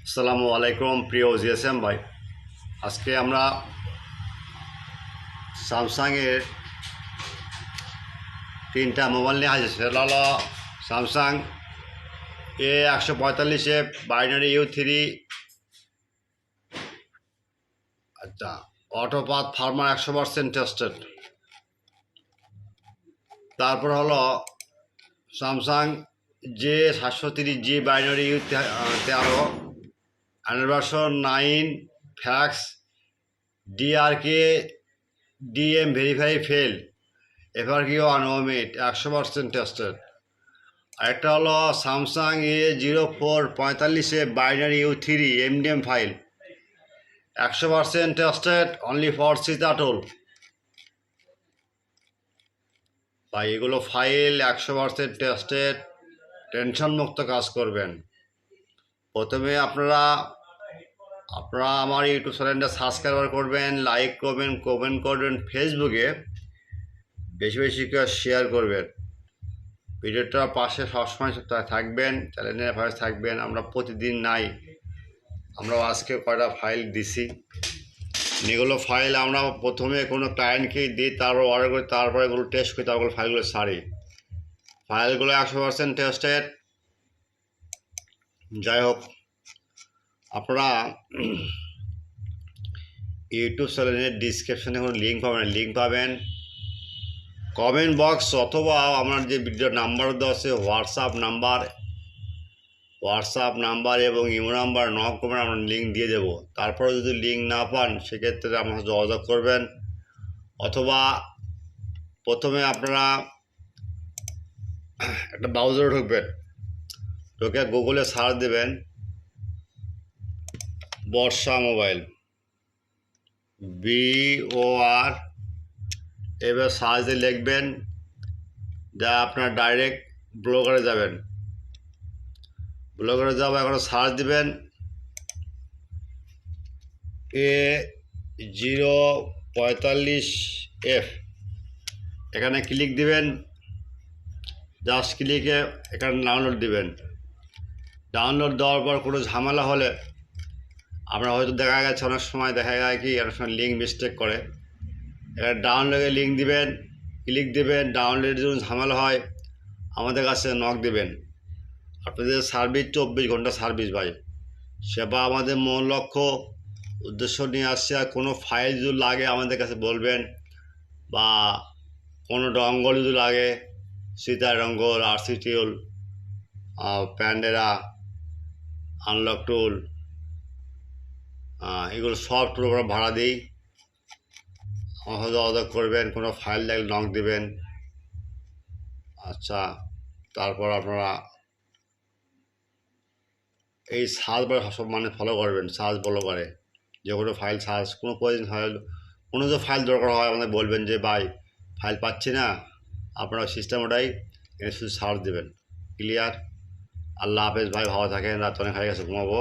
আসসালামু আলাইকুম প্রিয় জিএসএম ভাই। আজকে আমরা স্যামসাংয়ের তিনটা মোবাইল নিয়ে আসছি। সেটা হলো স্যামসাং A145F বাইনারি U3, আচ্ছা, অটোপাথ ফার্মার 100% টেস্টেড। তারপর হলো স্যামসাং J730G বাইনারি U13 অ্যানিভার্সন 9 ফ্যাক্স ডিআরকে ডিএম ভেরিফাই ফেল এবার কি অনওমিট 100% টেস্টেড। আরেকটা হলো Samsung A0445F binary U3 MDM file 100% tested only for সিতাটোল। তাই এগুলো ফাইল 100% টেস্টেড, টেনশন মুক্ত কাজ করবেন। প্রথমে আপনারা আমার ইউটিউব চ্যানেলটা সাবস্ক্রাইব করবেন, লাইক করবেন, কমেন্ট করবেন, ফেসবুকে বেশি বেশি করে শেয়ার করবেন। ভিডিওটার পাশে সবসময় থাকবেন, চ্যানেলের পাশে থাকবেন। আমরা প্রতিদিন নাই, আমরা আজকে কয়টা ফাইল দিছি। এগুলো ফাইল আমরা প্রথমে কোনো ক্লায়েন্টকেই দিই, তারপর অর্ডার করি, তারপরে এগুলো টেস্ট করি, তারপর ফাইলগুলো ছাড়ি। ফাইলগুলো 100% টেস্টেড। যাই হোক, আপনারা ইউটিউব চ্যানেলের ডিসক্রিপশনে কোনো লিঙ্ক পাবেন কমেন্ট বক্স, অথবা আমার যে ভিডিও নাম্বার দেওয়া আছে হোয়াটসঅ্যাপ নাম্বার এবং ইমো নাম্বার নক করবেন, আমরা লিঙ্ক দিয়ে দেবো। তারপরে যদি লিঙ্ক না পান সেক্ষেত্রে আমার সাথে যোগাযোগ করবেন, অথবা প্রথমে আপনারা একটা ব্রাউজারে ঢুকবেন, ঢুকে গুগলে সার্চ দেবেন বর্ষা মোবাইল, BOR, এবার সার্চ দিয়ে লিখবেন, যা আপনার ডাইরেক্ট ব্লগারে যাবেন। ব্লগারে যাবো, এখন সার্চ দিবেন A045F, এখানে ক্লিক দিবেন। জাস্ট ক্লিকে এখানে ডাউনলোড দিবেন। ডাউনলোড দেওয়ার পর কোনো ঝামেলা হলে আমরা হয়তো দেখা গেছে অনেক সময় দেখা যায় কি অনেক সময় লিঙ্ক মিস্টেক করে, এখানে ডাউনলোডে লিঙ্ক দিবেন, ক্লিক দেবেন। ডাউনলোডের জন্য ঝামেলা হয় আমাদের কাছে নক দেবেন। আপনাদের সার্ভিস 24 ঘন্টা সার্ভিস ভাই, সেবা আমাদের মূল লক্ষ্য উদ্দেশ্য নিয়ে আসছে। আর কোনো ফাইল যদি লাগে আমাদের কাছে বলবেন, বা কোনো ডঙ্গল যদি লাগে, সীতা ডঙ্গল, আরসি টিউল, প্যান্ডেরা, আনলক টুল, এগুলো সব টুল আমরা ভাড়া দিই। আমার সাথে যোগাযোগ করবেন, কোনো ফাইল লাগলে নক দেবেন। আচ্ছা, তারপর আপনারা এই সার্চ বার সব ফলো করবেন, সার্চ ফলো করে যে কোনো ফাইল সার্চ, কোনো প্রয়োজন ফাইল, কোনো যে ফাইল দরকার হয় আমাদের বলবেন যে ভাই ফাইল পাচ্ছি না, আপনারা সিস্টেম ওটাই শুধু সার্চ দেবেন। ক্লিয়ার? আল্লাহ হাফেজ ভাই, ভালো থাকেন। রাত অনেক হয়ে গেছে, ঘুমাবো।